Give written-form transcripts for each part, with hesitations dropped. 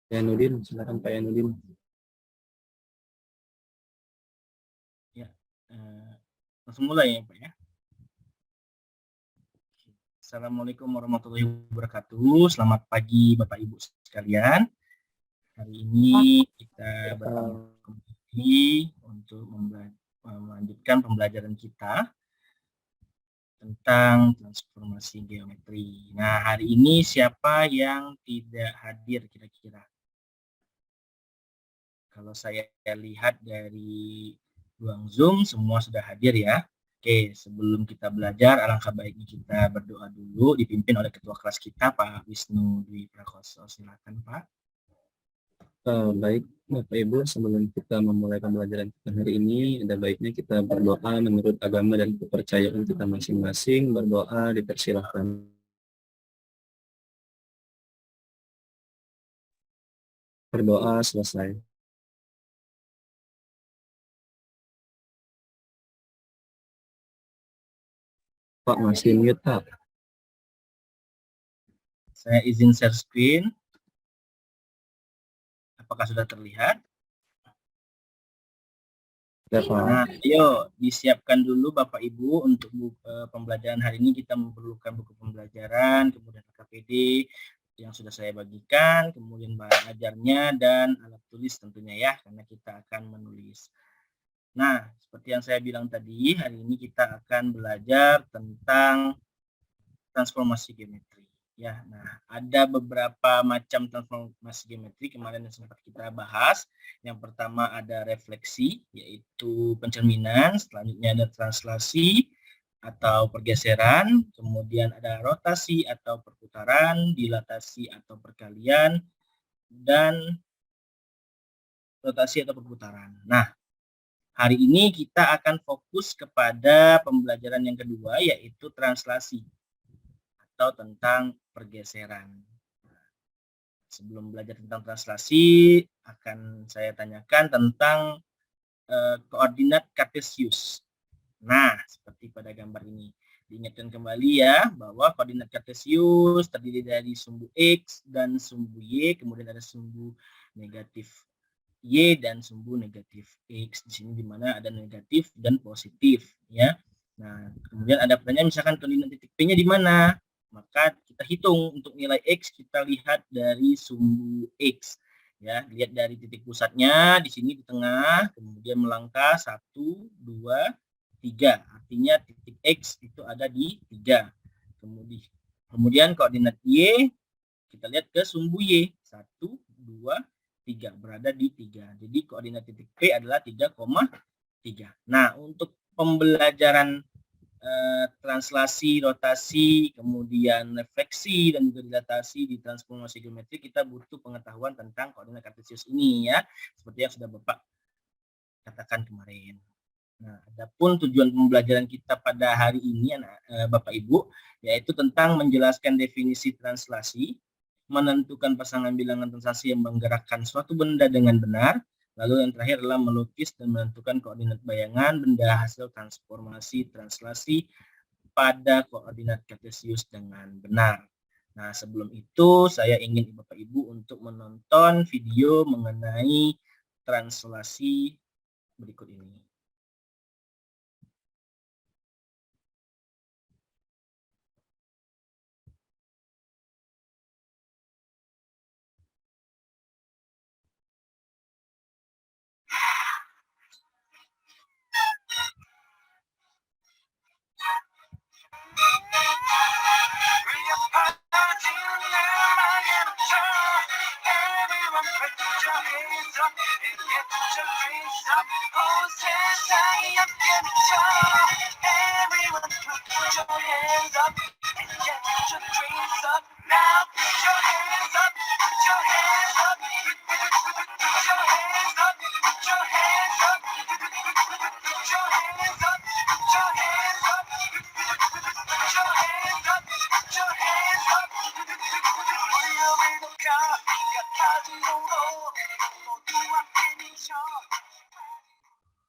Yanudin, silakan Pak Yanudin. Ya, langsung mulai ya Pak ya. Assalamualaikum warahmatullahi wabarakatuh. Selamat pagi Bapak Ibu sekalian. Hari ini kita bertemu kembali untuk melanjutkan pembelajaran kita tentang transformasi geometri. Nah, hari ini siapa yang tidak hadir kira-kira? Kalau saya lihat dari ruang Zoom, semua sudah hadir ya. Oke, sebelum kita belajar, alangkah baiknya kita berdoa dulu, dipimpin oleh ketua kelas kita, Pak Wisnu Dwi Prakoso. Silakan, Pak. Baik, Bapak Ibu, sebelum kita memulai pembelajaran kita hari ini, ada baiknya kita berdoa menurut agama dan kepercayaan kita masing-masing. Berdoa dipersilahkan. Berdoa selesai. Pak, masih mute, Pak. Saya izin share screen. Apakah sudah terlihat? Ya, Pak. Nah, ayo disiapkan dulu Bapak Ibu untuk pembelajaran hari ini. Kita memerlukan buku pembelajaran, kemudian KPD yang sudah saya bagikan, kemudian bahan ajarnya dan alat tulis tentunya ya, karena kita akan menulis. Nah, seperti yang saya bilang tadi, hari ini kita akan belajar tentang transformasi geometri. Ya, nah ada beberapa macam transformasi geometri kemarin yang sempat kita bahas. Yang pertama ada refleksi, yaitu pencerminan. Selanjutnya ada translasi atau pergeseran. Kemudian ada rotasi atau perputaran, dilatasi atau perkalian, dan rotasi atau perputaran. Nah, hari ini kita akan fokus kepada pembelajaran yang kedua, yaitu translasi atau tentang pergeseran. Sebelum belajar tentang translasi, akan saya tanyakan tentang koordinat kartesius. Nah, seperti pada gambar ini. Diingatkan kembali ya, bahwa koordinat kartesius terdiri dari sumbu X dan sumbu Y, kemudian ada sumbu negatif Y dan sumbu negatif X. Di sini dimana ada negatif dan positif. Ya. Nah, kemudian ada pertanyaan, misalkan koordinat titik P-nya di mana? Maka kita hitung untuk nilai X, kita lihat dari sumbu X. Ya, lihat dari titik pusatnya di sini di tengah, kemudian melangkah 1, 2, 3. Artinya titik X itu ada di 3. Kemudian koordinat Y, kita lihat ke sumbu Y. 1, 2, 3. Berada di 3. Jadi koordinat titik P adalah 3,3. Nah, untuk pembelajaran translasi, rotasi, kemudian refleksi, dan juga dilatasi di transformasi geometri, kita butuh pengetahuan tentang koordinat kartesius ini ya, seperti yang sudah Bapak katakan kemarin. Nah, adapun tujuan pembelajaran kita pada hari ini, Bapak Ibu, yaitu tentang menjelaskan definisi translasi, menentukan pasangan bilangan translasi yang menggerakkan suatu benda dengan benar, lalu yang terakhir adalah melukis dan menentukan koordinat bayangan benda hasil transformasi translasi pada koordinat kartesius dengan benar. Nah, sebelum itu saya ingin Bapak Ibu untuk menonton video mengenai translasi berikut ini.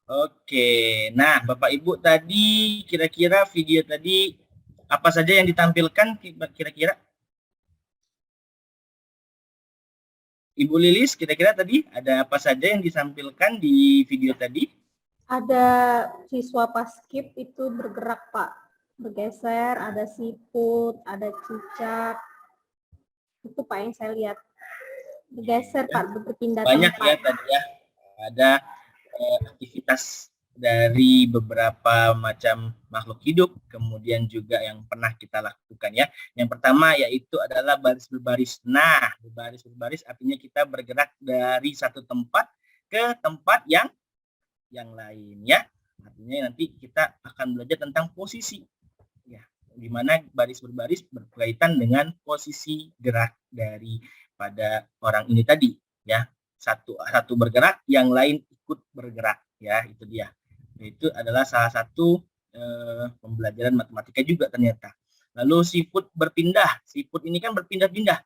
Oke, nah Bapak Ibu tadi kira-kira video tadi apa saja yang ditampilkan kira-kira? Ibu Lilis, kira-kira tadi ada apa saja yang disampilkan di video tadi? Ada siswa paskib itu bergerak, Pak. Bergeser, ada siput, ada cicak. Itu Pak yang saya lihat. Bergeser, Pak, berpindah Banyak tempat. ya tadi ya. Ada aktivitas dari beberapa macam makhluk hidup, kemudian juga yang pernah kita lakukan ya. Yang pertama yaitu adalah baris berbaris. Nah, berbaris berbaris artinya kita bergerak dari satu tempat ke tempat yang lain ya. Artinya nanti kita akan belajar tentang posisi ya, di mana baris berbaris berkaitan dengan posisi gerak daripada orang ini tadi ya. Satu bergerak, yang lain ikut bergerak ya, itu dia. Itu adalah salah satu pembelajaran matematika juga ternyata. Lalu siput berpindah. Siput ini kan berpindah-pindah.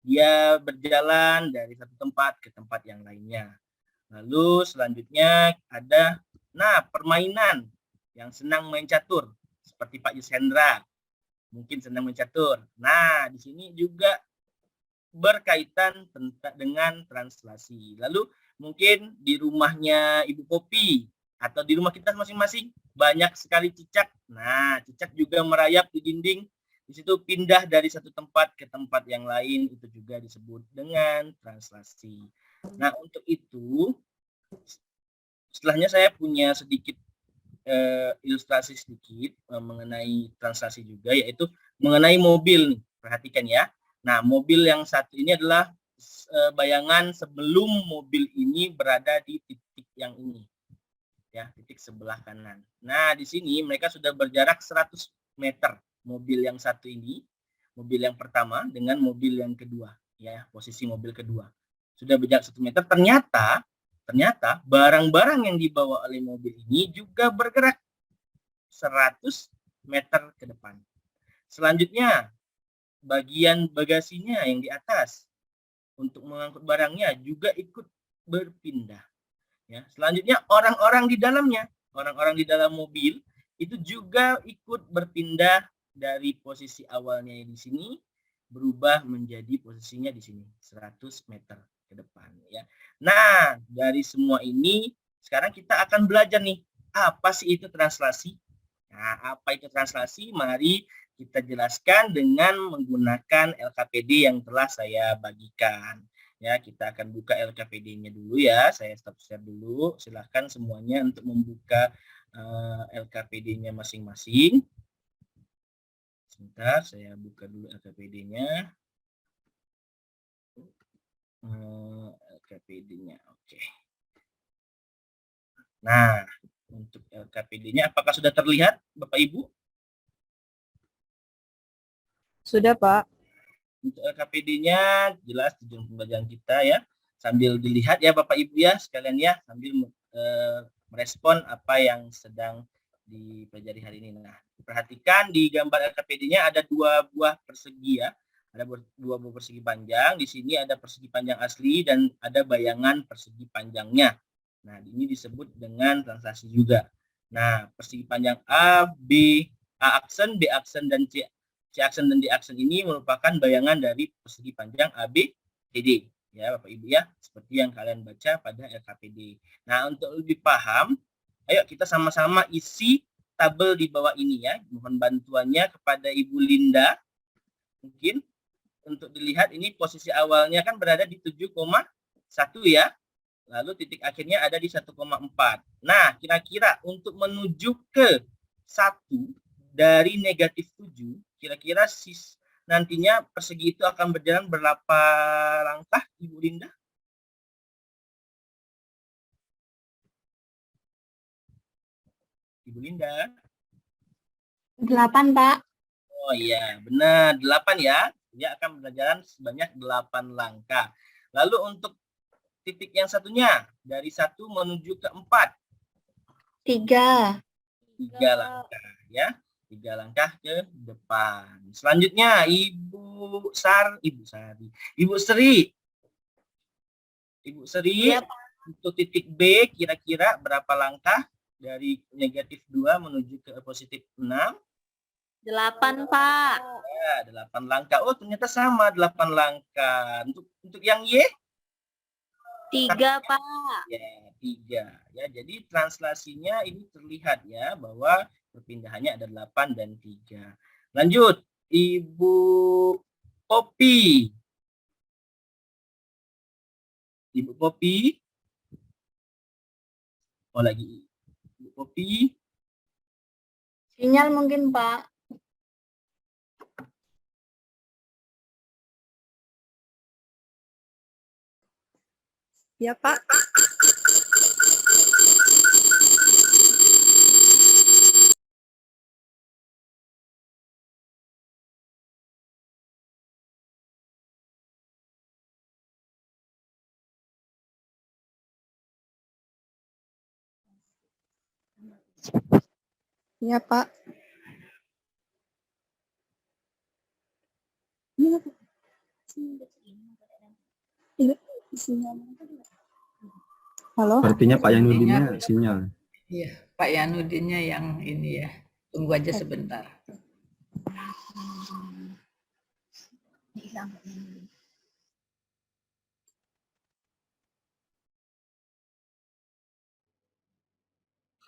Dia berjalan dari satu tempat ke tempat yang lainnya. Lalu selanjutnya ada permainan yang senang main catur seperti Pak Yushendra. Mungkin senang main catur. Nah, di sini juga berkaitan dengan translasi. Lalu mungkin di rumahnya Ibu Popi atau di rumah kita masing-masing banyak sekali cicak. Nah, cicak juga merayap di dinding. Di situ pindah dari satu tempat ke tempat yang lain, itu juga disebut dengan translasi. Nah, untuk itu setelahnya saya punya sedikit ilustrasi sedikit mengenai translasi juga, yaitu mengenai mobil nih. Perhatikan ya. Nah, mobil yang satu ini adalah bayangan sebelum mobil ini berada di titik yang ini. Ya, titik sebelah kanan. Nah, di sini mereka sudah berjarak 100 meter. Mobil yang satu ini, mobil yang pertama dengan mobil yang kedua, ya, posisi mobil kedua. Sudah berjarak 1 meter, ternyata barang-barang yang dibawa oleh mobil ini juga bergerak 100 meter ke depan. Selanjutnya, bagian bagasinya yang di atas untuk mengangkut barangnya juga ikut berpindah. Ya, selanjutnya orang-orang di dalamnya, orang-orang di dalam mobil itu juga ikut berpindah dari posisi awalnya di sini berubah menjadi posisinya di sini 100 meter ke depan ya. Nah, dari semua ini sekarang kita akan belajar nih, apa sih itu translasi? Nah, apa itu translasi? Mari kita jelaskan dengan menggunakan LKPD yang telah saya bagikan. Ya, kita akan buka LKPD-nya dulu ya. Saya stop share dulu. Silahkan semuanya untuk membuka LKPD-nya masing-masing. Sebentar, saya buka dulu LKPD-nya. LKPD-nya, oke. Nah, untuk LKPD-nya apakah sudah terlihat, Bapak Ibu? Sudah, Pak. Untuk LKPD-nya jelas tujuan pembelajaran kita ya. Sambil dilihat ya Bapak Ibu ya sekalian ya, sambil merespon apa yang sedang dipelajari hari ini. Nah, perhatikan di gambar LKPD-nya ada 2 buah persegi ya. Ada 2 buah persegi panjang. Di sini ada persegi panjang asli dan ada bayangan persegi panjangnya. Nah, ini disebut dengan translasi juga. Nah, persegi panjang A, B, A aksen, B aksen, dan C aksen dan D aksen ini merupakan bayangan dari persegi panjang AB, CD. Ya, Bapak Ibu ya, seperti yang kalian baca pada LKPD. Nah, untuk lebih paham, ayo kita sama-sama isi tabel di bawah ini ya. Mohon bantuannya kepada Ibu Linda. Mungkin untuk dilihat ini posisi awalnya kan berada di 7,1 ya. Lalu titik akhirnya ada di 1,4. Nah, kira-kira untuk menuju ke 1 dari negatif 7, kira-kira nantinya persegi itu akan berjalan berapa langkah, Ibu Linda? Ibu Linda? 8, Pak. Oh iya, benar. 8 ya. Dia akan berjalan sebanyak 8 langkah. Lalu untuk titik yang satunya, dari 1 menuju ke 4. 3. 3 langkah ya. 3 langkah ke depan. Selanjutnya Ibu Sri. Ya, untuk titik B kira-kira berapa langkah dari negatif 2 menuju ke positif 6? 8, Pak. Ya, 8 langkah. Oh, ternyata sama 8 langkah. Untuk yang Y? 3, Pak. Ya, 3. Ya, jadi translasinya ini terlihat ya bahwa perpindahannya ada 8 dan 3. Lanjut, Ibu Popi. Ibu Popi. Oh, lagi Ibu Popi. Sinyal mungkin, Pak. Ya, Pak. Ya, Pak. Iya, Pak. Iya, sinyal. Halo? Artinya Pak Yanudinnya sinyal. Iya, Pak Yanudinnya yang ini ya. Tunggu aja sebentar.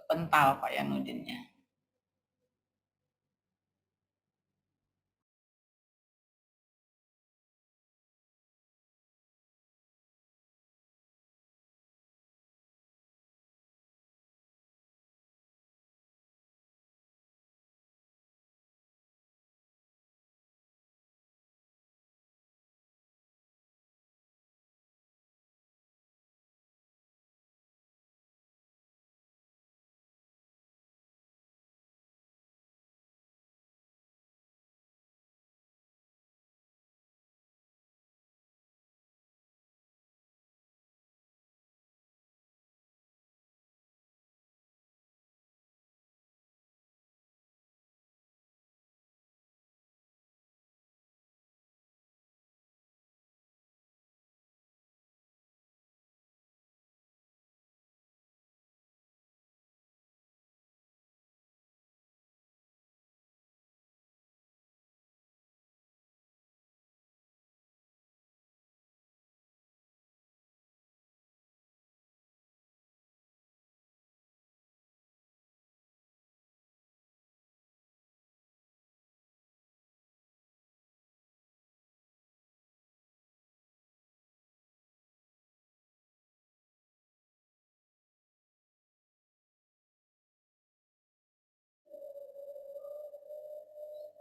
Pental Pak Yanudinnya.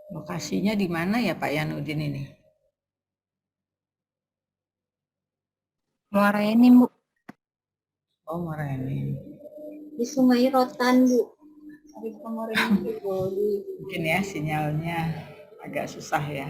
Lokasinya di mana ya Pak Yanudin ini? Muaraenim, Bu. Oh, Morenin. Di Sungai Rotan, Bu. Di Muaraenim, Bu. Mungkin ya sinyalnya agak susah ya.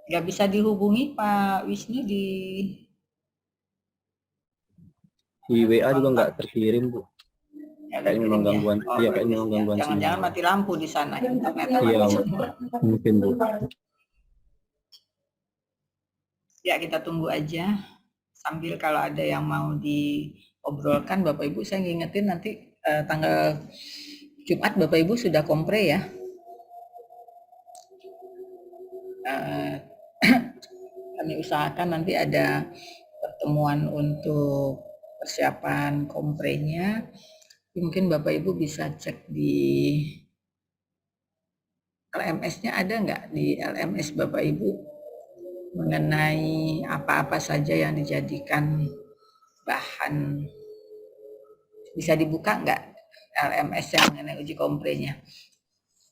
Nggak bisa dihubungi Pak Wisnu di WA juga nggak terkirim, Bu. ya, Kayaknya memang kirimnya. gangguan. Oh, Iya, kayaknya memang gangguan Jangan-jangan sinyal. mati lampu di sana internet. Iya, mungkin, Bu. Ya, kita tunggu aja. Sambil kalau ada yang mau diobrolkan, Bapak Ibu, saya ngingetin nanti tanggal Jumat Bapak Ibu sudah kompre ya. Kami usahakan nanti ada pertemuan untuk persiapan komprenya. Mungkin Bapak Ibu bisa cek di LMS-nya, ada nggak di LMS Bapak Ibu mengenai apa-apa saja yang dijadikan bahan. Bisa dibuka nggak LMS yang mengenai uji komprenya?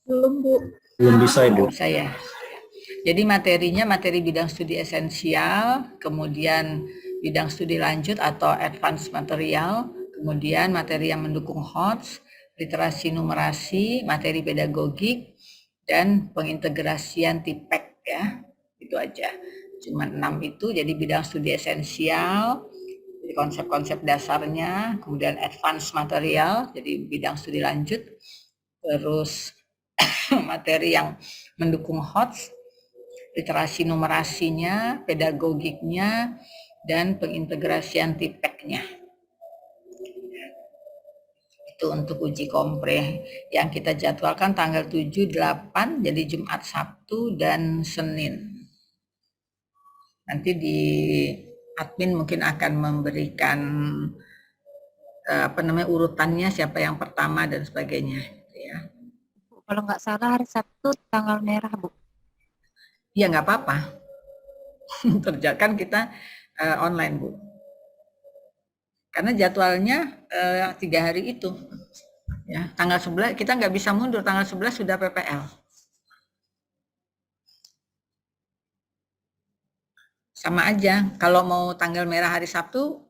Belum, Bu. Belum bisa, Ibu. Bisa ya. Jadi materinya materi bidang studi esensial, kemudian bidang studi lanjut atau advance material, kemudian materi yang mendukung HOTS, literasi numerasi, materi pedagogik, dan pengintegrasian TIPEK ya. Itu aja. Cuma 6 itu, jadi bidang studi esensial, jadi konsep-konsep dasarnya, kemudian advance material, jadi bidang studi lanjut, terus materi yang mendukung HOTS, literasi numerasinya, pedagogiknya, dan pengintegrasian TIPEK-nya. Itu untuk uji kompre yang kita jadwalkan tanggal 7, 8, jadi Jumat, Sabtu, dan Senin. Nanti di admin mungkin akan memberikan urutannya, siapa yang pertama dan sebagainya. Ya. Kalau nggak salah hari Sabtu tanggal merah, Bu. Ya nggak apa-apa. Kan kita online, Bu. Karena jadwalnya 3 hari itu. Ya, tanggal 11 kita nggak bisa mundur, tanggal 11 sudah PPL. Sama aja, kalau mau tanggal merah hari Sabtu,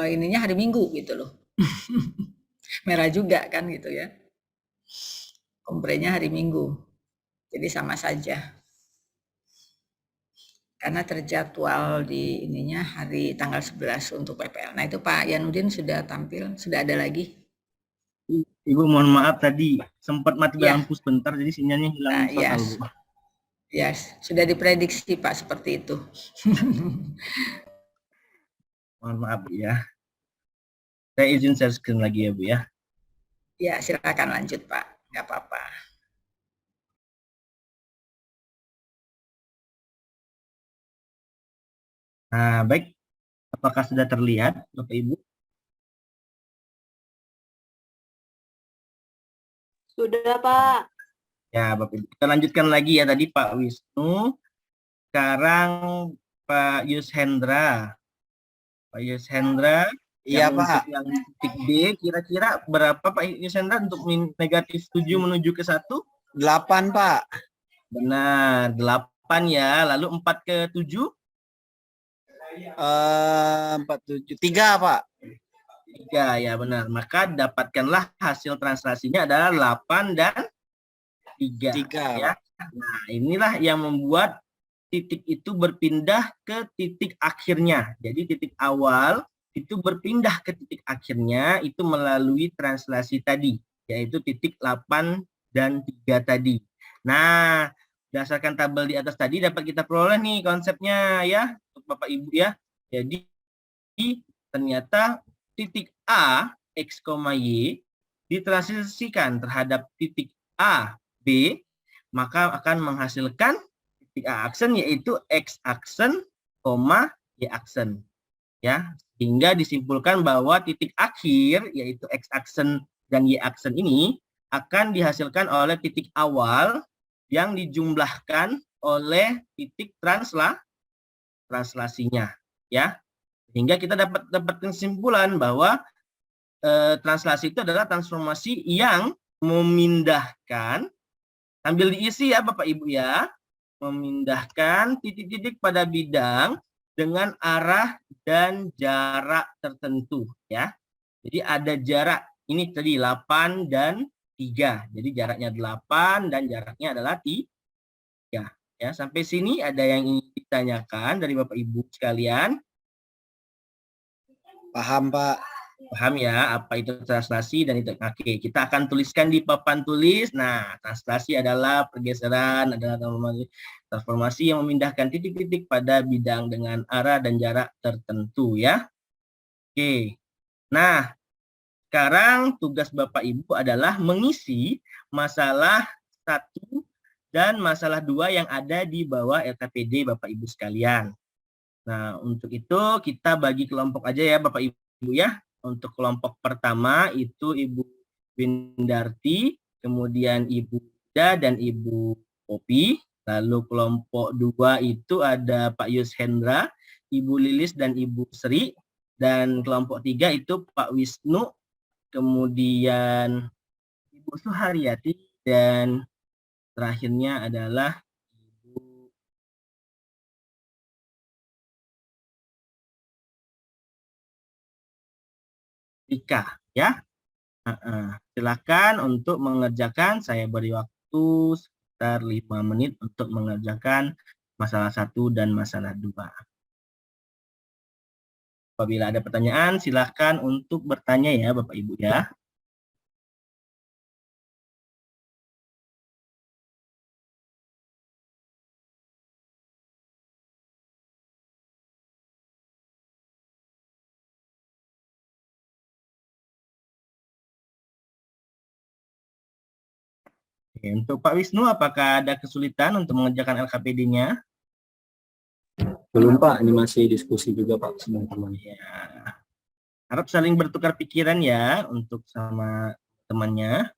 ininya hari Minggu gitu loh. Merah juga kan gitu ya. Komprenya hari Minggu. Jadi sama saja. Karena terjadwal di ininya hari tanggal 11 untuk PPL. Nah itu Pak Yanudin sudah tampil, sudah ada lagi. Ibu mohon maaf tadi sempat mati Ya. lampu sebentar, jadi sinyalnya hilang total, Yes. Bu. Yes, sudah diprediksi Pak seperti itu. Mohon maaf ya. Saya izin share screen lagi ya Bu ya. Ya silakan lanjut Pak, nggak apa-apa. Nah baik, apakah sudah terlihat Bapak Ibu? Sudah, Pak. Ya Bapak Ibu, kita lanjutkan lagi ya tadi Pak Wisnu. Sekarang Pak Yus Hendra. Pak Yus Hendra. Iya Pak. Pak. Yang titik D, kira-kira berapa Pak Yus Hendra untuk negatif 7 menuju ke 1? 8 Pak. Benar, 8 ya. Lalu 4 ke 7? 4, 7, 3 Pak. 3 ya benar. Maka dapatkanlah hasil translasinya adalah 8 dan 3. 3 Ya. Nah inilah yang membuat titik itu berpindah ke titik akhirnya. Jadi titik awal itu berpindah ke titik akhirnya itu melalui translasi tadi, yaitu titik 8 dan 3 tadi. Nah, berdasarkan tabel di atas tadi dapat kita peroleh nih konsepnya ya, untuk Bapak Ibu ya. Jadi ternyata titik A, X, Y ditranslasikan terhadap titik A, B, maka akan menghasilkan titik A aksen yaitu X aksen, Y aksen. Ya, sehingga disimpulkan bahwa titik akhir yaitu X aksen dan Y aksen ini akan dihasilkan oleh titik awal yang dijumlahkan oleh titik translasinya, ya. Sehingga kita dapat kesimpulan bahwa translasi itu adalah transformasi yang memindahkan, sambil diisi ya Bapak Ibu ya, memindahkan titik-titik pada bidang dengan arah dan jarak tertentu ya. Jadi ada jarak, ini tadi 8 dan 3. Jadi jaraknya 8 dan jaraknya adalah 3. Ya, sampai sini ada yang ingin ditanyakan dari Bapak Ibu sekalian? Paham Pak. Paham ya apa itu translasi dan itu. Oke, kita akan tuliskan di papan tulis. Nah, translasi adalah pergeseran, adalah transformasi yang memindahkan titik-titik pada bidang dengan arah dan jarak tertentu ya. Oke. Nah, sekarang tugas Bapak Ibu adalah mengisi masalah 1 dan masalah 2 yang ada di bawah LKPD Bapak Ibu sekalian. Nah, untuk itu kita bagi kelompok aja ya Bapak Ibu ya. Untuk kelompok pertama itu Ibu Windarti, kemudian Ibu Ida dan Ibu Popi. Lalu kelompok 2 itu ada Pak Yus Hendra, Ibu Lilis dan Ibu Sri. Dan kelompok 3 itu Pak Wisnu, kemudian Ibu Suharyati, dan terakhirnya adalah Rika ya. Silakan untuk mengerjakan, saya beri waktu sekitar 5 menit untuk mengerjakan masalah 1 dan masalah 2. Apabila ada pertanyaan silakan untuk bertanya ya Bapak Ibu ya. Oke, untuk Pak Wisnu, apakah ada kesulitan untuk mengerjakan LKPD-nya? Belum Pak, ini masih diskusi juga Pak sama teman. Ya, harap saling bertukar pikiran ya untuk sama temannya.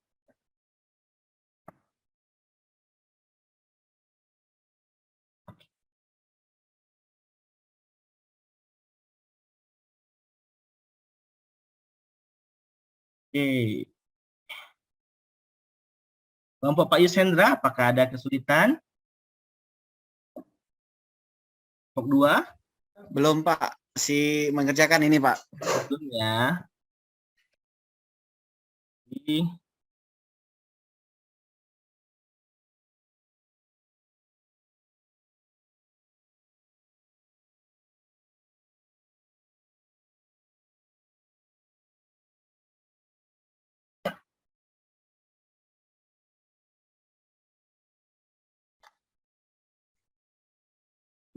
Oke. Kelompok Pak Yushendra, apakah ada kesulitan? Kelompok 2? Belum Pak, masih mengerjakan ini Pak. Belum ya. Jadi,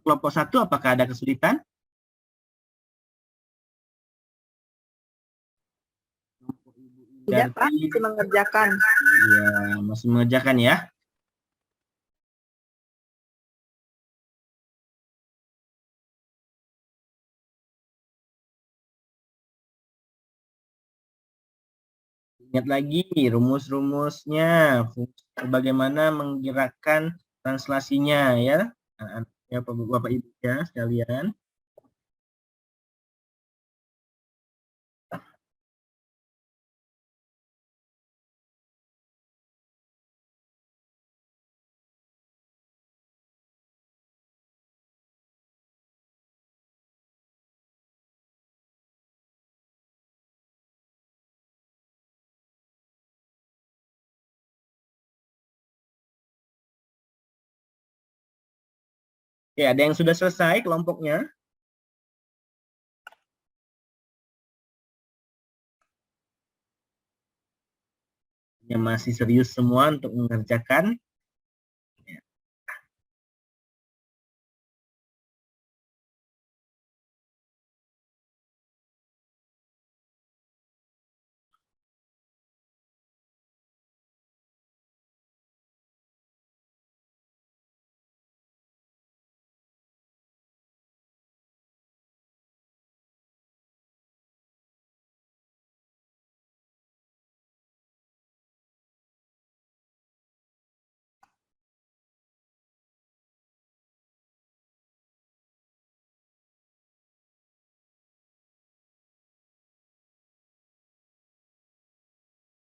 kelompok 1, apakah ada kesulitan? Tidak, Pak. Masih mengerjakan. Ya, masih mengerjakan ya. Ingat lagi rumus-rumusnya, bagaimana menggerakkan translasinya ya, ya Bapak Ibu ya sekalian. Oke, ada yang sudah selesai kelompoknya? Yang masih serius semua untuk mengerjakan?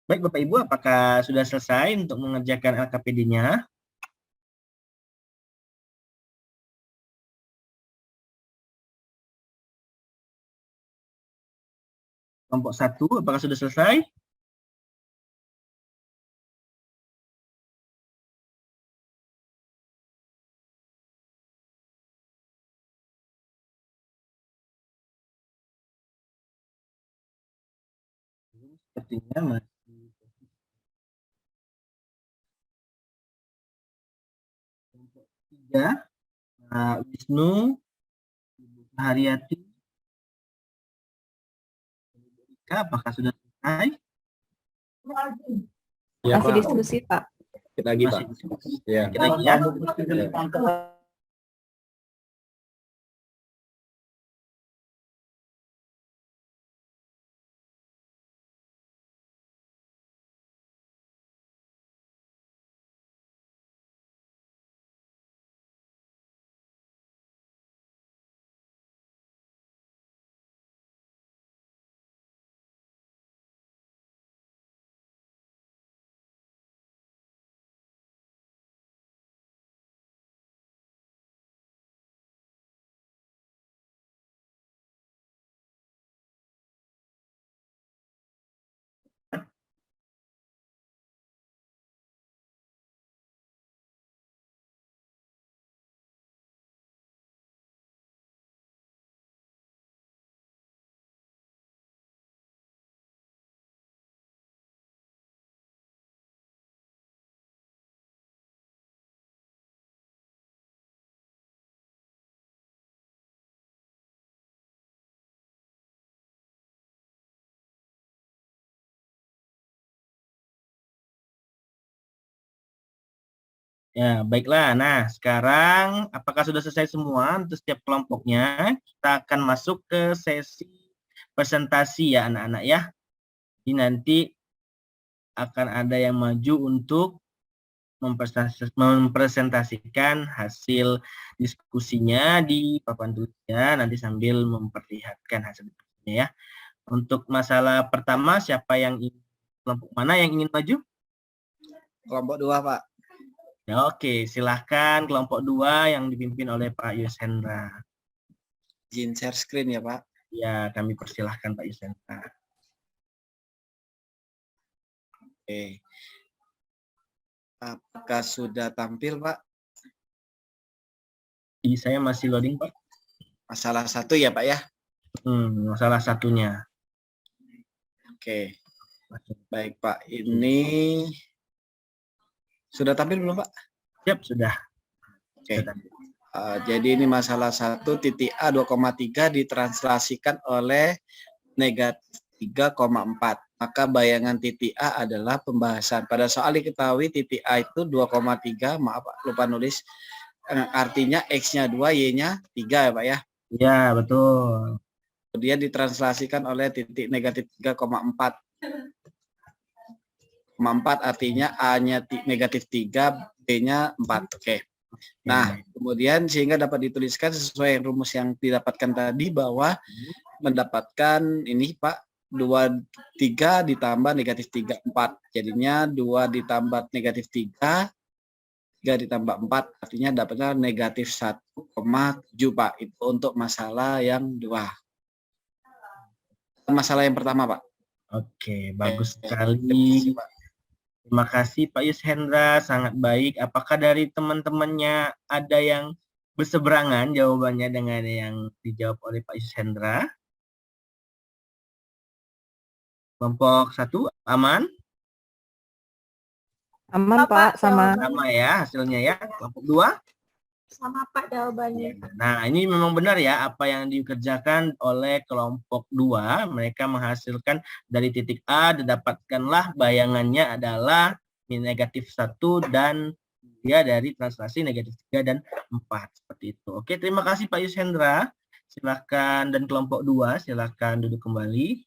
Baik Bapak Ibu, apakah sudah selesai untuk mengerjakan LKPD-nya? Kelompok 1, apakah sudah selesai? Sepertinya masih. Kelompok 3, Pak Wisnu, Ibu Haryati, apakah sudah selesai? Ya Masih Pak, diskusi, Pak. kita lagi Pak. Masih diskusi. Ya. Kita lagi ya. Ya, baiklah. Nah, sekarang apakah sudah selesai semua untuk setiap kelompoknya? Kita akan masuk ke sesi presentasi ya anak-anak ya. Jadi nanti akan ada yang maju untuk mempresentasikan hasil diskusinya di papan tulisnya nanti sambil memperlihatkan hasil diskusinya ya. Untuk masalah pertama, kelompok mana yang ingin maju? Kelompok 2, Pak. Ya, oke, silahkan kelompok 2 yang dipimpin oleh Pak Yushendra. Izin share screen ya, Pak. Ya, kami persilahkan Pak Yushendra. Oke. Apakah sudah tampil, Pak? Jadi saya masih loading, Pak. Masalah 1 ya, Pak ya? Masalah satunya. Oke. Baik, Pak. Ini sudah tampil belum, Pak? Siap, sudah. Oke. Jadi ini masalah 1 titik A 2,3 ditranslasikan oleh negatif 3,4. Maka bayangan titik A adalah pembahasan. Pada soal diketahui titik A itu 2,3. Maaf, Pak, lupa nulis. Artinya X-nya 2, Y-nya 3 ya, Pak ya? Ya, betul. Kemudian ditranslasikan oleh titik negatif 3,4. 4 artinya A-nya negatif 3, B-nya 4. Oke. Nah, kemudian sehingga dapat dituliskan sesuai rumus yang didapatkan tadi bahwa mendapatkan ini Pak 23 ditambah negatif 3, 4. Jadinya 2 ditambah negatif 3, 3 ditambah 4 artinya dapatnya negatif 1,7 Pak. Itu untuk masalah yang 2. Masalah yang pertama Pak. Oke, bagus sekali. Terima kasih Pak Yushendra, sangat baik. Apakah dari teman-temannya ada yang berseberangan jawabannya dengan yang dijawab oleh Pak Yushendra? Kelompok 1 aman? Aman, Pak, sama. Sama ya hasilnya ya. Kelompok 2? Sama Pak jawabannya. Nah, ini memang benar ya apa yang dikerjakan oleh kelompok 2. Mereka menghasilkan dari titik A, didapatkanlah bayangannya adalah negatif 1 dan dia dari translasi negatif 3 dan 4. Seperti itu. Oke, terima kasih Pak Yushendra. Silakan, dan kelompok 2 silakan duduk kembali.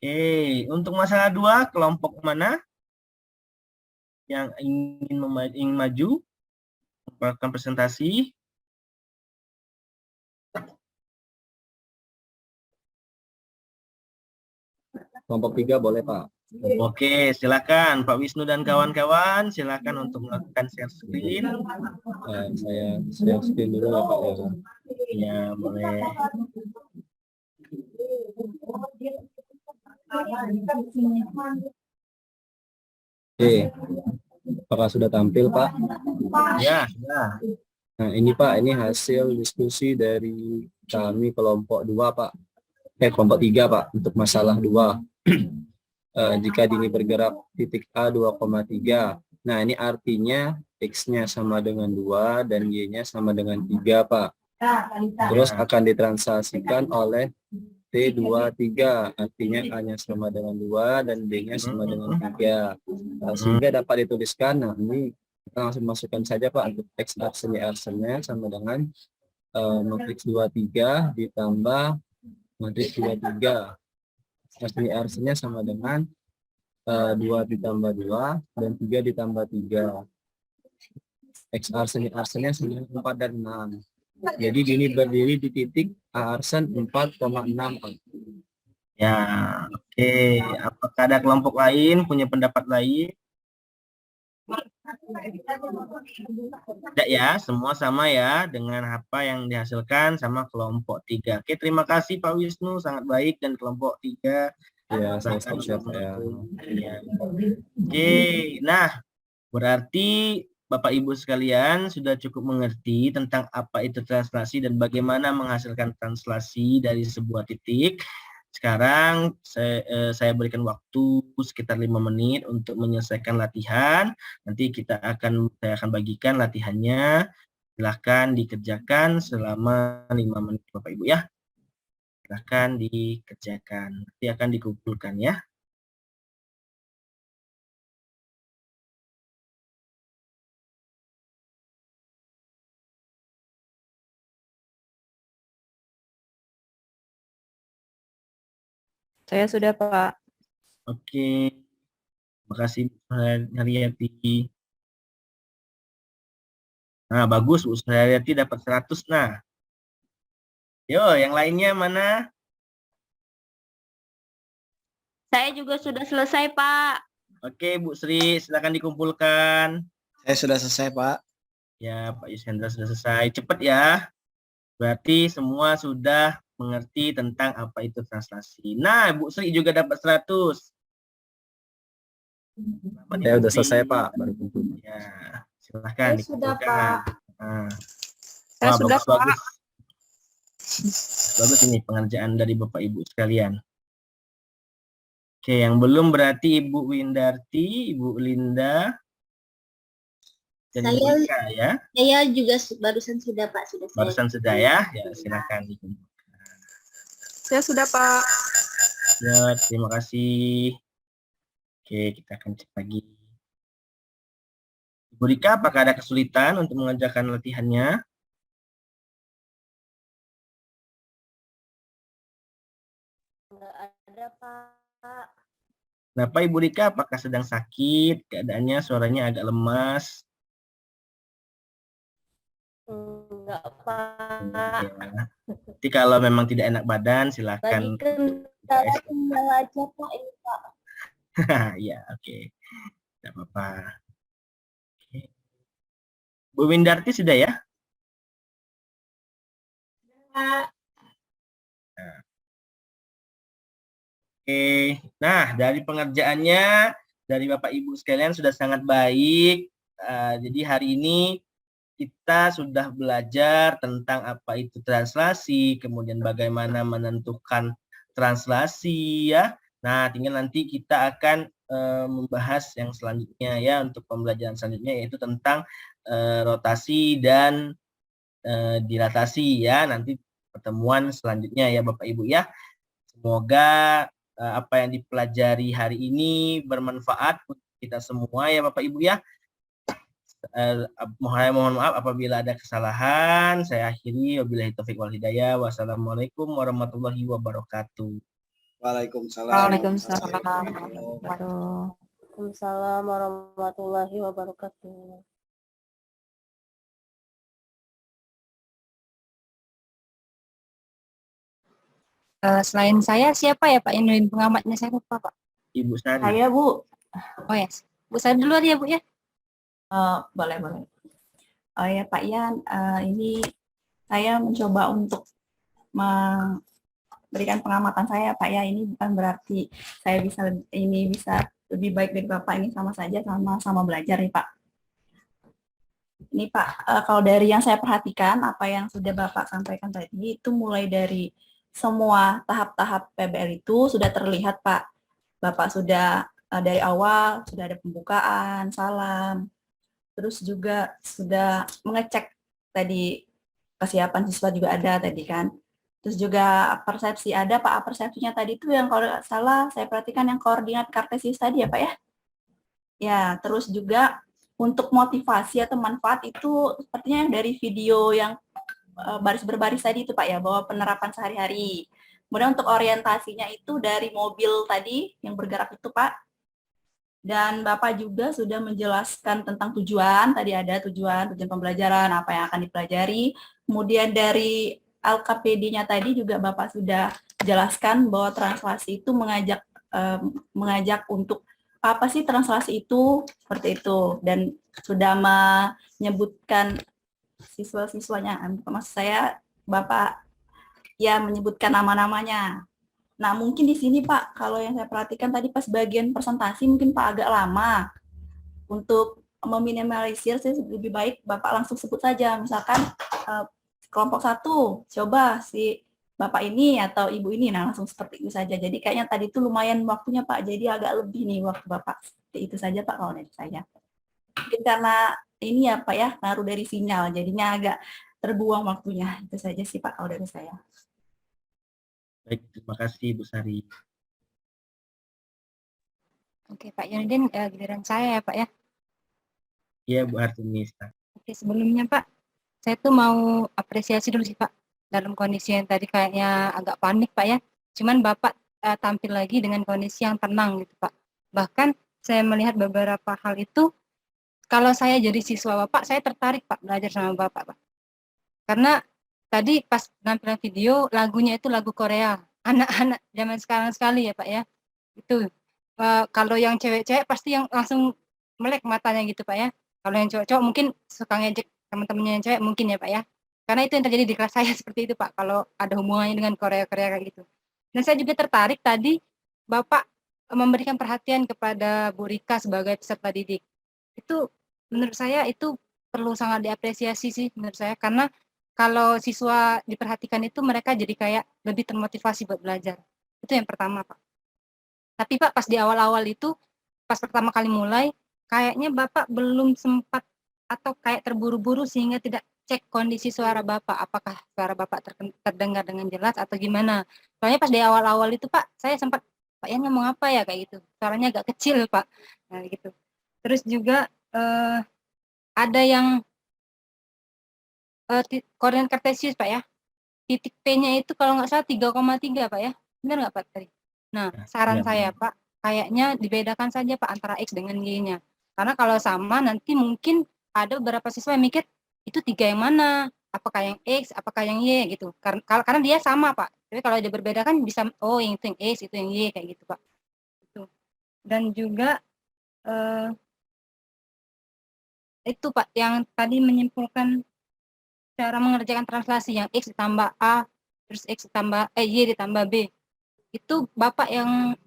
Oke, untuk masalah 2, kelompok mana yang ingin maju? Melakukan presentasi. Kelompok 3 boleh, Pak. Oke, silakan Pak Wisnu dan kawan-kawan, silakan untuk melakukan share screen. Saya share screen dulu ya, Pak ya. Ya, boleh. Oke. Apakah sudah tampil, Pak? Ya, ya. Nah, ini Pak, ini hasil diskusi dari kami kelompok 2, Pak. Kelompok 3, Pak, untuk masalah 2. Jika ini bergerak titik A 2,3. Nah, ini artinya X-nya sama dengan 2 dan Y-nya sama dengan 3, Pak. Terus akan ditranslasikan oleh T23, artinya A-nya sama dengan 2 dan B-nya sama dengan 3. Sehingga dapat dituliskan, nah ini kita langsung masukkan saja Pak, untuk X arsennya sama dengan matriks 23 ditambah matriks 23. Arsennya sama dengan 2 ditambah 2 dan 3 ditambah 3. X arsennya sama dengan 4 dan 6. Jadi ini berdiri di titik A arsen 4,6. Ya, oke. Apakah ada kelompok lain punya pendapat lain? Tidak ya, semua sama ya dengan apa yang dihasilkan sama kelompok 3. Oke, terima kasih Pak Wisnu, sangat baik, dan kelompok 3. Ya, saya siap ya. Oke, nah berarti Bapak Ibu sekalian sudah cukup mengerti tentang apa itu translasi dan bagaimana menghasilkan translasi dari sebuah titik. Sekarang saya berikan waktu sekitar 5 menit untuk menyelesaikan latihan. Nanti saya akan bagikan latihannya. Silahkan dikerjakan selama 5 menit Bapak Ibu ya. Silahkan dikerjakan. Nanti akan dikumpulkan ya. Saya sudah, Pak. Oke. Terima kasih Bu Haryati. Nah, bagus Bu Haryati dapat 100. Nah, yo, yang lainnya mana? Saya juga sudah selesai, Pak. Oke, Bu Sri, silakan dikumpulkan. Saya sudah selesai, Pak. Ya, Pak Yushendra sudah selesai. Cepat ya. Berarti semua sudah mengerti tentang apa itu translasi. Nah, Bu Sri juga dapat 100. Saya udah selesai, Pak. Baru kumpul. Ya, silahkan Saya sudah, dikumpulkan. Pak. Nah. Saya Wah, sudah, bagus, Pak. bagus. Bagus ini pengerjaan dari Bapak Ibu sekalian. Oke, yang belum berarti Ibu Windarti, Ibu Linda, dan Ibu Saya- Ika ya. Saya juga barusan sudah, Pak. Sudah saya. Barusan sudah ya. Ya, silakan dikumpulkan. Saya sudah, Pak. Ya, terima kasih. Oke, kita akan cek lagi. Ibu Rika, apakah ada kesulitan untuk mengerjakan latihannya? Nggak ada, Pak. Kenapa Ibu Rika? Apakah sedang sakit? Keadaannya suaranya agak lemas. Enggak, Pak. Ya. Jadi kalau memang tidak enak badan, Lagi silakan. kendala sinyal aja, Pak. Ini, Pak. Ya, oke. Tidak apa-apa. Oke. Bu Windarti sudah ya? Oke. Nah, dari pengerjaannya dari Bapak Ibu sekalian sudah sangat baik. Jadi hari ini kita sudah belajar tentang apa itu translasi, kemudian bagaimana menentukan translasi ya. Nah, tinggal nanti kita akan membahas yang selanjutnya ya untuk pembelajaran selanjutnya yaitu tentang rotasi dan dilatasi ya. Nanti pertemuan selanjutnya ya Bapak Ibu ya. Semoga apa yang dipelajari hari ini bermanfaat untuk kita semua ya Bapak Ibu ya. Mohon maaf apabila ada kesalahan. Saya akhiri. Wabillahi taufiq wal hidayah. Wassalamualaikum warahmatullahi wabarakatuh. Waalaikumsalam. Waalaikumsalam. Waalaikumsalam warahmatullahi wabarakatuh. Selain saya, siapa ya Pak yang nulis pengamatnya? Saya lupa Pak. Ibu Sari. Saya, Bu. Oh ya, Bu saya duluan ya Bu ya. Boleh. Oh ya Pak Yan, ini saya mencoba untuk memberikan pengamatan saya Pak ya. Ini bukan berarti saya bisa lebih baik dari Bapak, ini sama saja sama belajar nih Pak. Ini Pak, kalau dari yang saya perhatikan, apa yang sudah Bapak sampaikan tadi, itu mulai dari semua tahap-tahap PBL itu sudah terlihat Pak. Bapak sudah dari awal, sudah ada pembukaan, salam, terus juga sudah mengecek tadi kesiapan siswa juga ada tadi kan. Terus juga persepsi ada Pak, persepsinya tadi itu yang kalau nggak salah saya perhatikan yang koordinat kartesius tadi ya Pak ya. Ya, terus juga untuk motivasi atau manfaat itu sepertinya yang dari video yang baris berbaris tadi itu Pak ya, bahwa penerapan sehari-hari. Kemudian untuk orientasinya itu dari mobil tadi yang bergerak itu Pak. Dan Bapak juga sudah menjelaskan tentang tujuan, tadi ada tujuan pembelajaran, apa yang akan dipelajari. Kemudian dari LKPD-nya tadi juga Bapak sudah jelaskan bahwa translasi itu mengajak untuk apa sih translasi itu, seperti itu. Dan sudah menyebutkan siswa-siswanya, maksud saya Bapak ya menyebutkan nama-namanya. Nah mungkin di sini Pak, kalau yang saya perhatikan tadi pas bagian presentasi mungkin Pak agak lama. Untuk meminimalisir, saya lebih baik Bapak langsung sebut saja, misalkan kelompok 1, coba si Bapak ini atau Ibu ini, nah langsung seperti itu saja. Jadi kayaknya tadi itu lumayan waktunya Pak, jadi agak lebih nih waktu Bapak. Seperti itu saja Pak kalau dari saya. Mungkin karena ini ya Pak ya, ngaruh dari sinyal, jadinya agak terbuang waktunya. Itu saja sih Pak kalau dari saya. Baik, terima kasih Bu Sari. Oke Pak Yonudin, giliran saya ya Pak ya. Iya Bu Artemis. Oke, sebelumnya Pak, saya tuh mau apresiasi dulu sih Pak. Dalam kondisi yang tadi kayaknya agak panik Pak ya. Cuman Bapak tampil lagi dengan kondisi yang tenang gitu Pak. Bahkan saya melihat beberapa hal itu, kalau saya jadi siswa Bapak, saya tertarik Pak belajar sama Bapak Pak. Karena tadi pas penampilan video lagunya itu lagu Korea, anak-anak zaman sekarang sekali ya Pak ya. Itu kalau yang cewek-cewek pasti yang langsung melek matanya gitu Pak ya. Kalau yang cowok-cowok mungkin suka ngejek teman-temannya yang cewek mungkin ya Pak ya. Karena itu yang terjadi di kelas saya seperti itu Pak, kalau ada hubungannya dengan Korea-Korea kayak gitu. Dan saya juga tertarik tadi Bapak memberikan perhatian kepada Bu Rika sebagai peserta didik. Itu menurut saya itu perlu sangat diapresiasi sih menurut saya, karena kalau siswa diperhatikan itu mereka jadi kayak lebih termotivasi buat belajar. Itu yang pertama Pak. Tapi Pak pas di awal-awal itu, pas pertama kali mulai, kayaknya Bapak belum sempat atau kayak terburu-buru sehingga tidak cek kondisi suara Bapak, apakah suara Bapak terdengar dengan jelas atau gimana. Soalnya pas di awal-awal itu Pak, saya sempat, Pak Yan ngomong apa ya kayak gitu, suaranya agak kecil Pak, nah gitu. Terus juga ada yang koordinat kartesius Pak ya, titik P-nya itu kalau nggak salah 3,3 Pak ya, benar nggak Pak tadi? Nah, saran saya Pak, kayaknya dibedakan saja Pak antara X dengan Y-nya. Karena kalau sama nanti mungkin ada beberapa siswa yang mikir, itu 3 yang mana? Apakah yang X, apakah yang Y gitu. Karena dia sama Pak. Tapi kalau dia berbeda kan bisa, oh yang itu yang X, itu yang Y kayak gitu Pak. Itu. Dan juga itu Pak, yang tadi menyimpulkan cara mengerjakan translasi yang X ditambah A, terus X ditambah Y ditambah B. Itu Bapak yang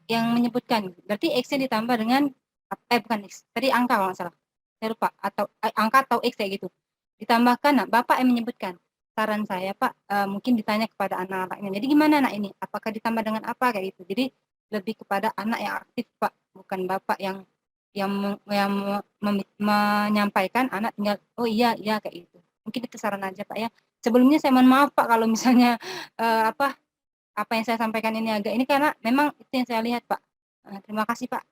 menyebutkan. Berarti X-nya ditambah dengan bukan X, tadi angka kalau nggak salah. Saya lupa, atau angka atau X kayak gitu. Ditambahkan, nah Bapak yang menyebutkan. Saran saya Pak, mungkin ditanya kepada anak-anaknya. Jadi gimana anak ini? Apakah ditambah dengan apa kayak gitu. Jadi lebih kepada anak yang aktif Pak, bukan Bapak yang menyampaikan, anak tinggal oh iya kayak gitu. Mungkin itu saran aja Pak ya. Sebelumnya saya mohon maaf Pak kalau misalnya apa yang saya sampaikan ini agak ini, karena memang itu yang saya lihat Pak. Terima kasih Pak.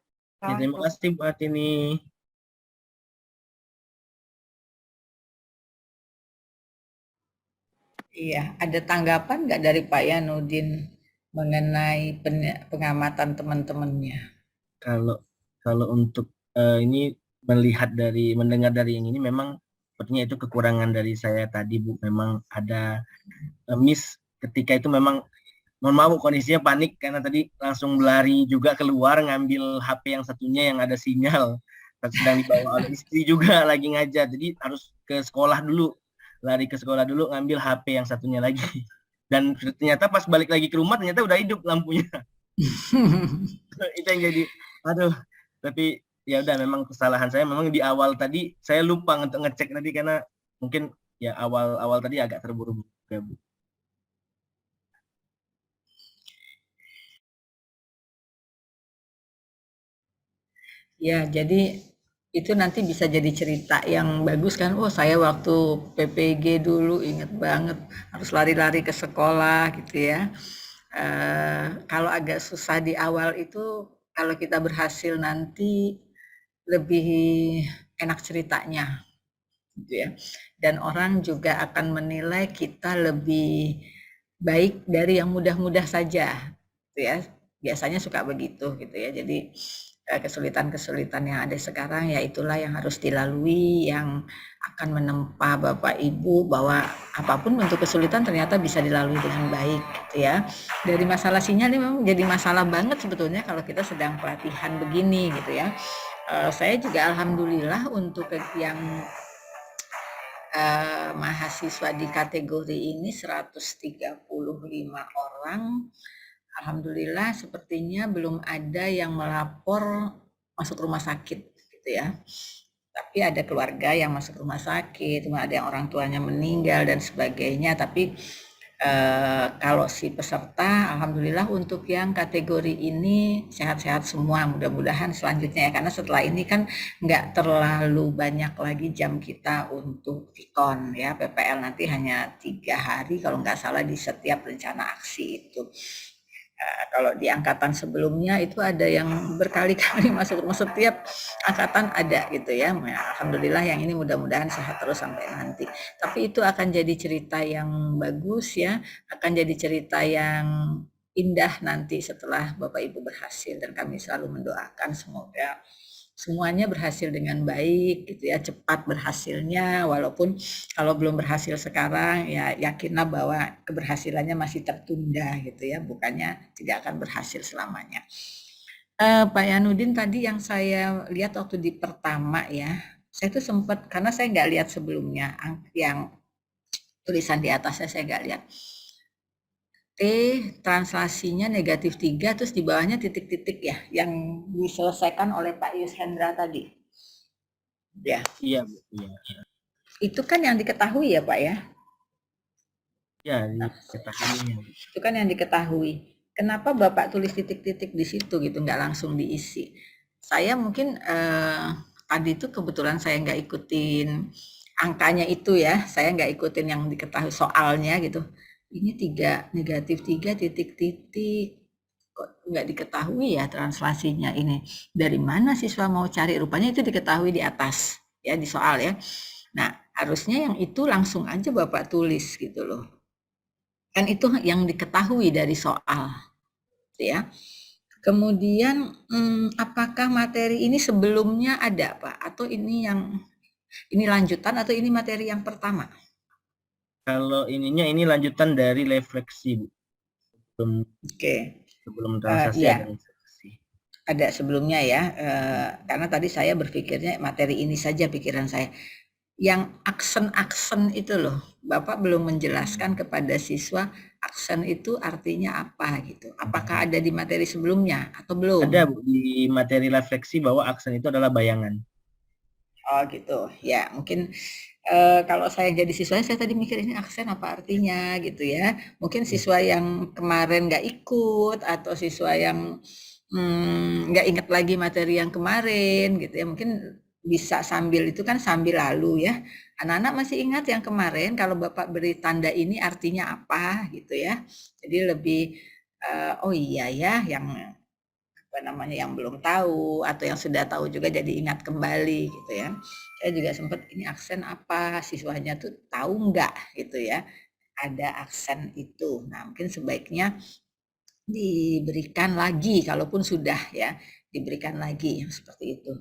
Ya, terima kasih Pak Tini. Iya, ada tanggapan nggak dari Pak Yanudin mengenai pengamatan teman-temannya? Kalau untuk ini mendengar dari yang ini memang sepertinya itu kekurangan dari saya tadi Bu. Memang ada miss ketika itu, memang mohon maaf kondisinya panik karena tadi langsung berlari juga keluar ngambil HP yang satunya yang ada sinyal, sedang dibawa oleh istri juga lagi ngajar, jadi harus ke sekolah dulu, lari ke sekolah dulu ngambil HP yang satunya lagi, dan ternyata pas balik lagi ke rumah ternyata udah hidup lampunya. Itu yang jadi aduh, tapi ya udah, memang kesalahan saya memang di awal tadi saya lupa untuk ngecek tadi karena mungkin ya awal tadi agak terburu-buru ya Bu. Ya, jadi itu nanti bisa jadi cerita yang bagus kan. Oh, saya waktu PPG dulu inget banget harus lari-lari ke sekolah gitu ya. Kalau agak susah di awal itu, kalau kita berhasil nanti lebih enak ceritanya gitu ya. Dan orang juga akan menilai kita lebih baik dari yang mudah-mudah saja gitu ya. Biasanya suka begitu gitu ya. Jadi kesulitan-kesulitan yang ada sekarang ya itulah yang harus dilalui, yang akan menempa Bapak Ibu bahwa apapun bentuk kesulitan ternyata bisa dilalui dengan baik gitu ya. Dari masalah sinyal ini memang jadi masalah banget sebetulnya kalau kita sedang pelatihan begini gitu ya. Saya juga alhamdulillah untuk yang mahasiswa di kategori ini 135 orang. Alhamdulillah sepertinya belum ada yang melapor masuk rumah sakit gitu ya. Tapi ada keluarga yang masuk rumah sakit, ada yang orang tuanya meninggal dan sebagainya. Tapi kalau si peserta, alhamdulillah untuk yang kategori ini sehat-sehat semua. Mudah-mudahan selanjutnya ya, karena setelah ini kan nggak terlalu banyak lagi jam kita untuk VKON ya. PPL nanti hanya 3 hari kalau nggak salah di setiap rencana aksi itu. Kalau di angkatan sebelumnya itu ada yang berkali-kali masuk rumah, setiap angkatan ada gitu ya. Alhamdulillah yang ini mudah-mudahan sehat terus sampai nanti. Tapi itu akan jadi cerita yang bagus ya, akan jadi cerita yang indah nanti setelah Bapak Ibu berhasil, dan kami selalu mendoakan semoga semuanya berhasil dengan baik gitu ya, cepat berhasilnya, walaupun kalau belum berhasil sekarang ya yakinlah bahwa keberhasilannya masih tertunda gitu ya, bukannya tidak akan berhasil selamanya. Pak Yanudin, tadi yang saya lihat waktu di pertama ya, saya tuh sempat, karena saya nggak lihat sebelumnya yang tulisan di atasnya saya nggak lihat. T translasinya -3, terus di bawahnya titik-titik ya, yang diselesaikan oleh Pak Yus Hendra tadi. Ya, Iya, Bu. Iya. itu kan yang diketahui ya Pak ya? Ya, diketahui. Itu kan yang diketahui. Kenapa Bapak tulis titik-titik di situ gitu, nggak langsung diisi? Saya mungkin tadi itu kebetulan saya nggak ikutin angkanya itu ya, saya nggak ikutin yang diketahui soalnya gitu. Ini -3 titik-titik, kok nggak diketahui ya translasinya ini. Dari mana siswa mau cari? Rupanya itu diketahui di atas ya, di soal ya. Nah, harusnya yang itu langsung aja Bapak tulis gitu loh. Kan itu yang diketahui dari soal ya. Kemudian apakah materi ini sebelumnya ada Pak, atau ini lanjutan, atau ini materi yang pertama? Kalau ini lanjutan dari refleksi, Bu. Sebelum transaksi Iya. ada refleksi. Ada sebelumnya ya, karena tadi saya berpikirnya materi ini saja pikiran saya. Yang aksen-aksen itu loh, Bapak belum menjelaskan kepada siswa aksen itu artinya apa gitu. Apakah ada di materi sebelumnya atau belum? Ada, Bu, di materi refleksi bahwa aksen itu adalah bayangan. Oh gitu, ya mungkin kalau saya jadi siswanya, saya tadi mikir ini aksen apa artinya gitu ya. Mungkin siswa yang kemarin nggak ikut, atau siswa yang nggak ingat lagi materi yang kemarin gitu ya, mungkin bisa sambil itu kan sambil lalu ya. Anak-anak masih ingat yang kemarin kalau Bapak beri tanda ini artinya apa gitu ya. Jadi lebih oh iya ya, yang yang belum tahu atau yang sudah tahu juga jadi ingat kembali gitu ya. Saya juga sempat ini aksen apa, siswanya tuh tahu nggak gitu ya, ada aksen itu. Nah mungkin sebaiknya diberikan lagi, kalaupun sudah ya, diberikan lagi seperti itu.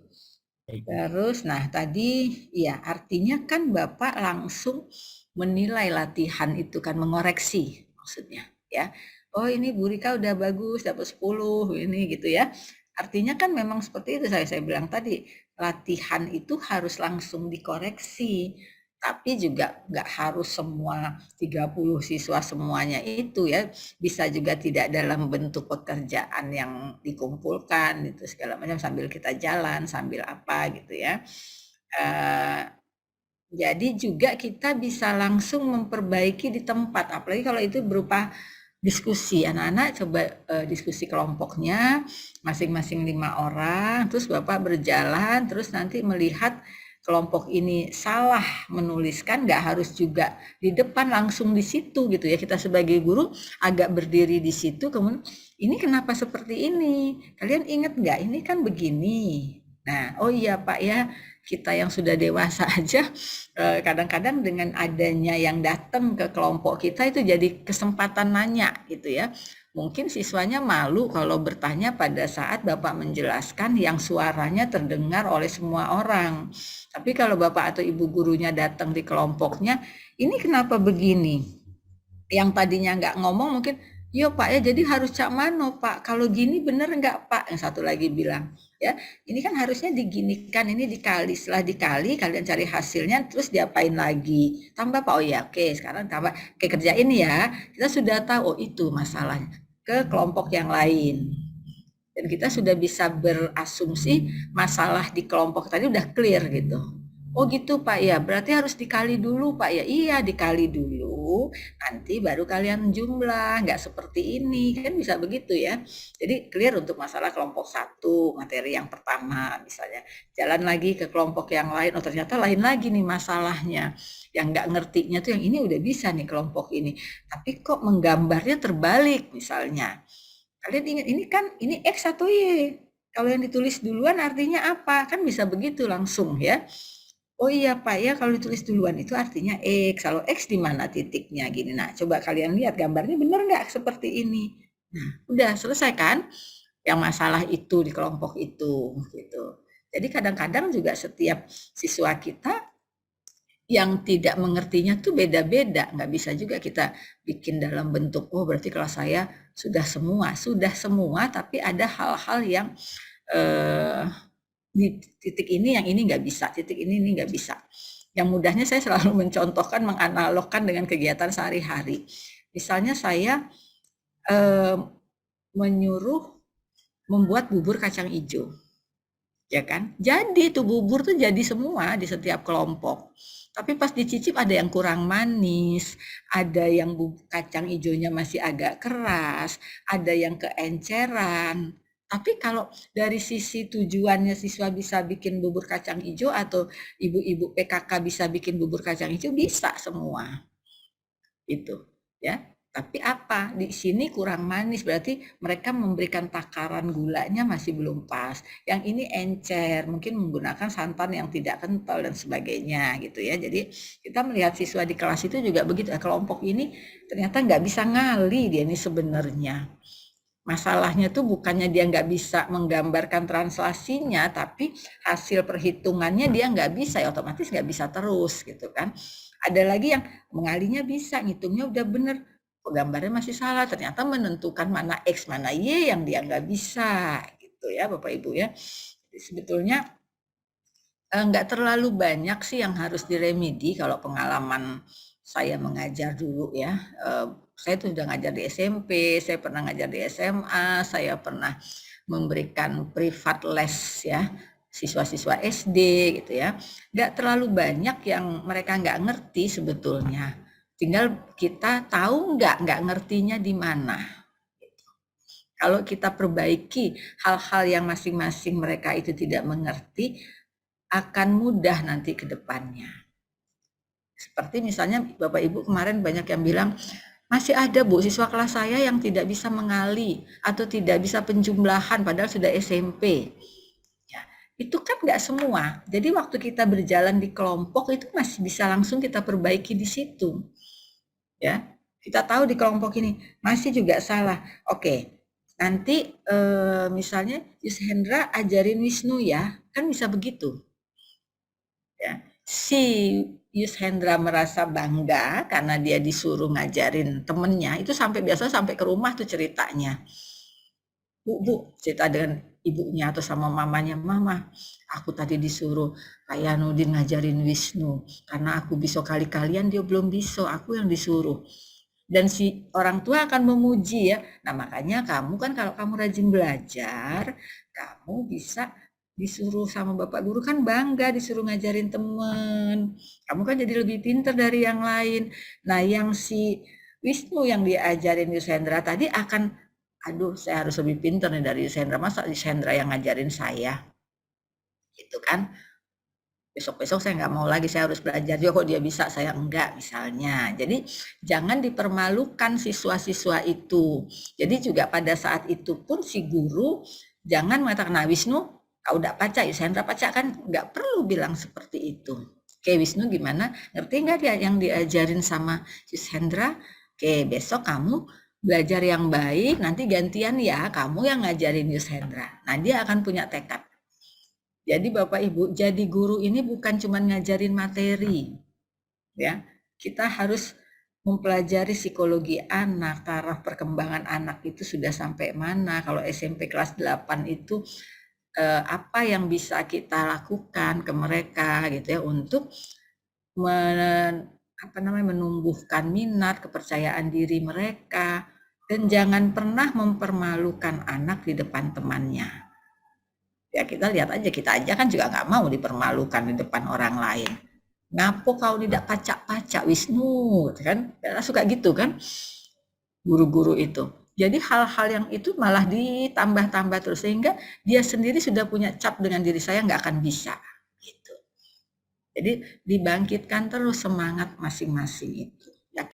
Terus nah tadi ya artinya kan Bapak langsung menilai latihan itu kan, mengoreksi maksudnya ya. Oh ini Bu Rika udah bagus, dapat 10 ini gitu ya. Artinya kan memang seperti itu, saya bilang tadi, latihan itu harus langsung dikoreksi. Tapi juga nggak harus semua 30 siswa semuanya itu ya. Bisa juga tidak dalam bentuk pekerjaan yang dikumpulkan itu segala macam, sambil kita jalan, sambil apa gitu ya. Jadi juga kita bisa langsung memperbaiki di tempat, apalagi kalau itu berupa diskusi. Anak-anak coba diskusi kelompoknya, masing-masing 5 orang, terus Bapak berjalan, terus nanti melihat kelompok ini salah menuliskan, nggak harus juga di depan langsung di situ gitu ya. Kita sebagai guru agak berdiri di situ, kemudian ini kenapa seperti ini? Kalian ingat nggak? Ini kan begini. Nah, oh iya Pak ya, kita yang sudah dewasa aja kadang-kadang dengan adanya yang datang ke kelompok kita itu jadi kesempatan nanya gitu ya. Mungkin siswanya malu kalau bertanya pada saat Bapak menjelaskan yang suaranya terdengar oleh semua orang. Tapi kalau Bapak atau Ibu gurunya datang di kelompoknya, ini kenapa begini? Yang tadinya nggak ngomong mungkin, yo Pak ya, jadi harus cak mano Pak, kalau gini bener nggak Pak? Yang satu lagi bilang, ya ini kan harusnya diginikan, ini dikali, setelah dikali kalian cari hasilnya, terus diapain lagi? Tambah Pak, oh ya oke, sekarang tambah, oke kerjain ya, kita sudah tahu, oh itu masalahnya, ke kelompok yang lain. Dan kita sudah bisa berasumsi masalah di kelompok tadi udah clear gitu. Oh gitu Pak ya, berarti harus dikali dulu Pak ya. Iya dikali dulu, nanti baru kalian jumlah, nggak seperti ini, kan bisa begitu ya. Jadi clear untuk masalah kelompok 1, materi yang pertama misalnya. Jalan lagi ke kelompok yang lain, oh ternyata lain lagi nih masalahnya. Yang nggak ngertinya tuh yang ini udah bisa nih kelompok ini, tapi kok menggambarnya terbalik misalnya. Kalian ingat ini kan, ini X atau Y? Kalau yang ditulis duluan artinya apa? Kan bisa begitu langsung ya. Oh iya Pak ya, kalau ditulis duluan itu artinya X. Kalau X di mana titiknya gini. Nah, coba kalian lihat gambarnya benar nggak seperti ini? Nah, udah selesai kan yang masalah itu di kelompok itu gitu. Jadi kadang-kadang juga setiap siswa kita yang tidak mengertinya tuh beda-beda, nggak bisa juga kita bikin dalam bentuk, oh berarti kelas saya sudah semua, tapi ada hal-hal yang di titik ini yang ini nggak bisa, titik ini nggak bisa. Yang mudahnya saya selalu mencontohkan, menganalogkan dengan kegiatan sehari-hari. Misalnya saya menyuruh membuat bubur kacang hijau, ya kan? Jadi itu bubur tuh jadi semua di setiap kelompok. Tapi pas dicicip ada yang kurang manis, ada yang kacang hijaunya masih agak keras, ada yang keenceran. Tapi kalau dari sisi tujuannya siswa bisa bikin bubur kacang hijau atau ibu-ibu PKK bisa bikin bubur kacang hijau, bisa semua. Itu, ya. Tapi apa? Di sini kurang manis, berarti mereka memberikan takaran gulanya masih belum pas. Yang ini encer, mungkin menggunakan santan yang tidak kental dan sebagainya gitu ya. Jadi kita melihat siswa di kelas itu juga begitu. Kelompok ini ternyata nggak bisa ngali dia ini sebenarnya. Masalahnya tuh bukannya dia nggak bisa menggambarkan translasinya, tapi hasil perhitungannya dia nggak bisa, ya otomatis nggak bisa terus gitu kan. Ada lagi yang mengalinya bisa, ngitungnya udah bener, gambarnya masih salah, ternyata menentukan mana X mana Y yang dia nggak bisa gitu ya Bapak Ibu ya. Jadi sebetulnya nggak terlalu banyak sih yang harus diremedi kalau pengalaman saya mengajar dulu ya. Saya tuh udah ngajar di SMP, saya pernah ngajar di SMA, saya pernah memberikan privat les ya siswa-siswa SD gitu ya. Nggak terlalu banyak yang mereka nggak ngerti sebetulnya. Tinggal kita tahu nggak ngertinya di mana. Kalau kita perbaiki hal-hal yang masing-masing mereka itu tidak mengerti, akan mudah nanti ke depannya. Seperti misalnya Bapak Ibu kemarin banyak yang bilang, masih ada Bu siswa kelas saya yang tidak bisa mengali atau tidak bisa penjumlahan padahal sudah SMP. Ya, itu kan nggak semua. Jadi waktu kita berjalan di kelompok itu masih bisa langsung kita perbaiki di situ. Ya, kita tahu di kelompok ini masih juga salah. Oke, nanti misalnya Yus Hendra ajarin Wisnu ya, kan bisa begitu. Ya, si Yus Hendra merasa bangga karena dia disuruh ngajarin temennya, itu biasa sampai ke rumah tuh ceritanya. Bu, cerita dengan ibunya atau sama mamanya, Mama, aku tadi disuruh Kak Nudin ngajarin Wisnu, karena aku bisa kali-kalian dia belum bisa, aku yang disuruh. Dan si orang tua akan memuji ya, nah makanya kamu kan kalau kamu rajin belajar, kamu bisa disuruh sama Bapak Guru kan bangga disuruh ngajarin temen, kamu kan jadi lebih pintar dari yang lain. Nah yang si Wisnu yang diajarin Yus Hendra tadi akan, aduh saya harus lebih pintar nih dari Yus Hendra, masa Yus Hendra yang ngajarin saya gitu kan, besok-besok saya nggak mau lagi, saya harus belajar juga kok dia bisa, saya enggak misalnya. Jadi jangan dipermalukan siswa-siswa itu. Jadi juga pada saat itu pun si guru jangan mengatakan, nah Wisnu kau udah paca, Yus Hendra paca, kan nggak perlu bilang seperti itu. Oke Wisnu gimana, ngerti nggak dia yang diajarin sama Yus Hendra? Oke besok kamu belajar yang baik, nanti gantian ya, kamu yang ngajarin Yus Hendra. Nah, dia akan punya tekad. Jadi Bapak Ibu, jadi guru ini bukan cuma ngajarin materi. Ya, kita harus mempelajari psikologi anak, taraf perkembangan anak itu sudah sampai mana. Kalau SMP kelas 8 itu apa yang bisa kita lakukan ke mereka gitu ya untuk menumbuhkan minat, kepercayaan diri mereka, dan jangan pernah mempermalukan anak di depan temannya. Ya kita lihat aja, kita aja kan juga nggak mau dipermalukan di depan orang lain. Ngapo kau tidak pacak-pacak Wisnu, kan? Suka gitu kan, guru-guru itu. Jadi hal-hal yang itu malah ditambah-tambah terus sehingga dia sendiri sudah punya cap dengan diri saya nggak akan bisa. Gitu. Jadi dibangkitkan terus semangat masing-masing itu.